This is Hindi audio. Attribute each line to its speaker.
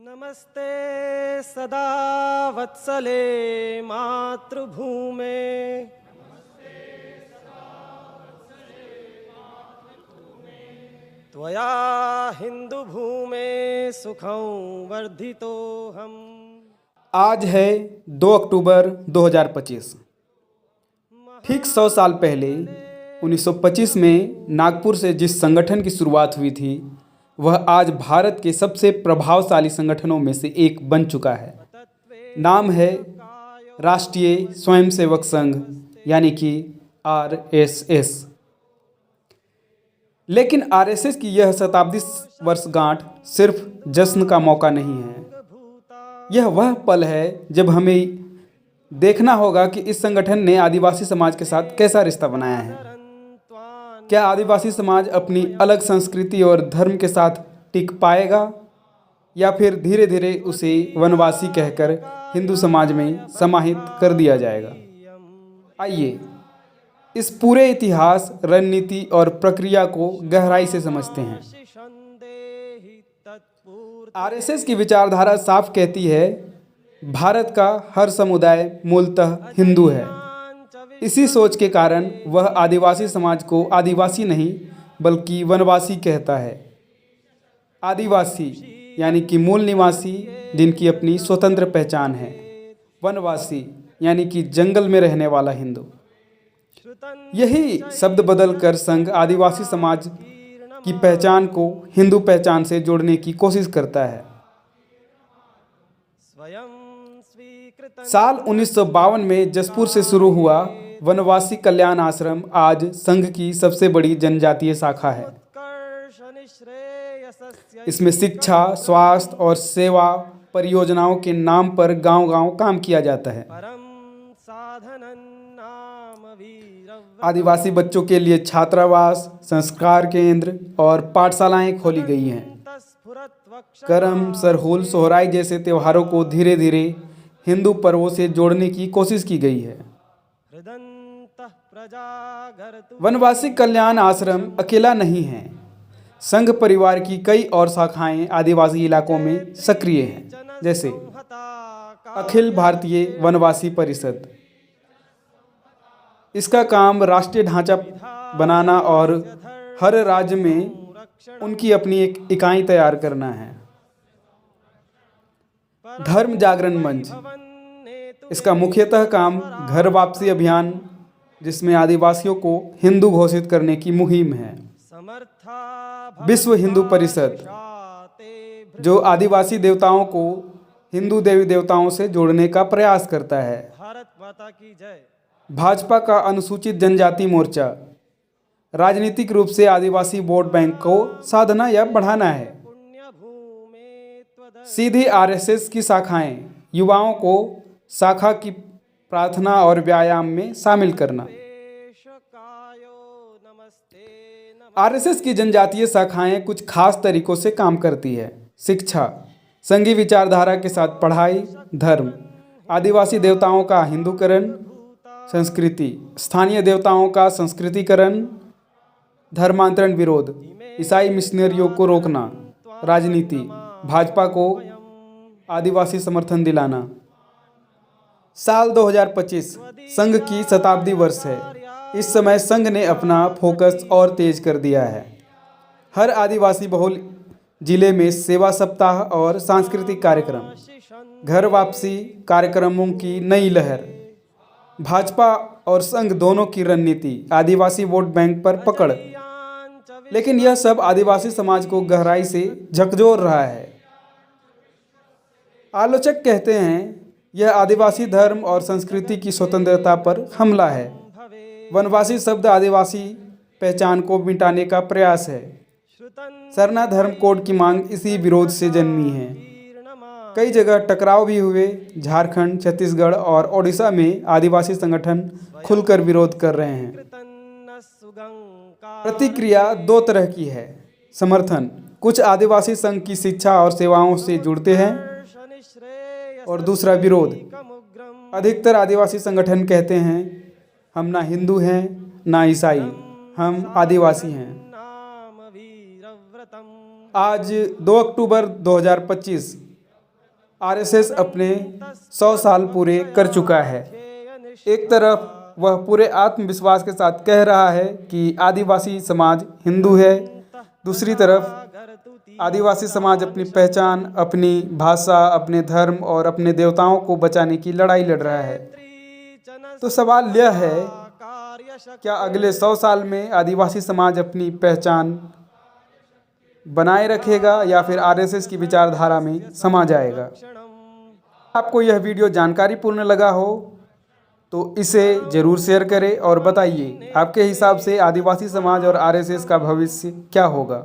Speaker 1: नमस्ते सदा वत्सले मातृभूमे त्वया हिंदू भूमे सुखं वर्धितो हम।
Speaker 2: आज है 2 अक्टूबर 2025। ठीक 100 साल पहले 1925 में नागपुर से जिस संगठन की शुरुआत हुई थी वह आज भारत के सबसे प्रभावशाली संगठनों में से एक बन चुका है। नाम है राष्ट्रीय स्वयंसेवक संघ यानी कि RSS। लेकिन RSS की यह शताब्दी वर्षगांठ सिर्फ जश्न का मौका नहीं है। यह वह पल है जब हमें देखना होगा कि इस संगठन ने आदिवासी समाज के साथ कैसा रिश्ता बनाया है। क्या आदिवासी समाज अपनी अलग संस्कृति और धर्म के साथ टिक पाएगा या फिर धीरे धीरे उसे वनवासी कहकर हिंदू समाज में समाहित कर दिया जाएगा। आइए इस पूरे इतिहास, रणनीति और प्रक्रिया को गहराई से समझते हैं। RSS की विचारधारा साफ कहती है भारत का हर समुदाय मूलतः हिंदू है। इसी सोच के कारण वह आदिवासी समाज को आदिवासी नहीं बल्कि वनवासी कहता है। आदिवासी यानी कि मूल निवासी जिनकी अपनी स्वतंत्र पहचान है, वनवासी यानी कि जंगल में रहने वाला हिंदू। यही शब्द बदलकर संघ आदिवासी समाज की पहचान को हिंदू पहचान से जोड़ने की कोशिश करता है। साल 1952 में जसपुर से शुरू हुआ वनवासी कल्याण आश्रम आज संघ की सबसे बड़ी जनजातीय शाखा है। इसमें शिक्षा, स्वास्थ्य और सेवा परियोजनाओं के नाम पर गांव-गांव काम किया जाता है। आदिवासी बच्चों के लिए छात्रावास, संस्कार केंद्र और पाठशालाएं खोली गई हैं। करम, सरहुल, सोहराई जैसे त्योहारों को धीरे धीरे हिंदू पर्वों से जोड़ने की कोशिश की गई है। वनवासी कल्याण आश्रम अकेला नहीं है। संघ परिवार की कई और शाखाएं आदिवासी इलाकों में सक्रिय हैं, जैसे अखिल भारतीय वनवासी परिषद। इसका काम राष्ट्रीय ढांचा बनाना और हर राज्य में उनकी अपनी एक इकाई तैयार करना है। धर्म जागरण मंच, इसका मुख्यतः काम घर वापसी अभियान जिसमें आदिवासियों को हिंदू घोषित करने की मुहिम है। विश्व हिंदू परिषद जो आदिवासी देवताओं को हिंदू देवी देवताओं से जोड़ने का प्रयास करता है। भाजपा का अनुसूचित जनजाति मोर्चा राजनीतिक रूप से आदिवासी वोट बैंक को साधना या बढ़ाना है। सीधी RSS की शाखाएं युवाओं को शाखा की प्रार्थना और व्यायाम में शामिल करना। RSS की जनजातीय शाखाएं कुछ खास तरीकों से काम करती है। शिक्षा, संघी विचारधारा के साथ पढ़ाई। धर्म, आदिवासी देवताओं का हिंदूकरण। संस्कृति, स्थानीय देवताओं का संस्कृतिकरण। धर्मांतरण विरोध, ईसाई मिशनरियों को रोकना। राजनीति, भाजपा को आदिवासी समर्थन दिलाना। साल 2025 संघ की शताब्दी वर्ष है। इस समय संघ ने अपना फोकस और तेज कर दिया है। हर आदिवासी बहुल जिले में सेवा सप्ताह और सांस्कृतिक कार्यक्रम, घर वापसी कार्यक्रमों की नई लहर। भाजपा और संघ दोनों की रणनीति आदिवासी वोट बैंक पर पकड़, लेकिन यह सब आदिवासी समाज को गहराई से झकझोर रहा है। आलोचक कहते हैं यह आदिवासी धर्म और संस्कृति की स्वतंत्रता पर हमला है। वनवासी शब्द आदिवासी पहचान को मिटाने का प्रयास है। सरना धर्म कोड की मांग इसी विरोध से जन्मी है। कई जगह टकराव भी हुए। झारखंड, छत्तीसगढ़ और ओडिशा में आदिवासी संगठन खुलकर विरोध कर रहे हैं। प्रतिक्रिया दो तरह की है। समर्थन, कुछ आदिवासी संघ की शिक्षा और सेवाओं से जुड़ते हैं, और दूसरा विरोध। अधिकतर आदिवासी संगठन कहते हैं हम ना हिंदू हैं ना ईसाई, हम आदिवासी हैं। आज 2 अक्टूबर 2025 आरएसएस अपने 100 साल पूरे कर चुका है। एक तरफ वह पूरे आत्मविश्वास के साथ कह रहा है कि आदिवासी समाज हिंदू है, दूसरी तरफ आदिवासी समाज अपनी पहचान, अपनी भाषा, अपने धर्म और अपने देवताओं को बचाने की लड़ाई लड़ रहा है। तो सवाल यह है, क्या अगले 100 साल में आदिवासी समाज अपनी पहचान बनाए रखेगा या फिर आरएसएस की विचारधारा में समा जाएगा? आपको यह वीडियो जानकारीपूर्ण लगा हो तो इसे ज़रूर शेयर करें और बताइए आपके हिसाब से आदिवासी समाज और आरएसएस का भविष्य क्या होगा।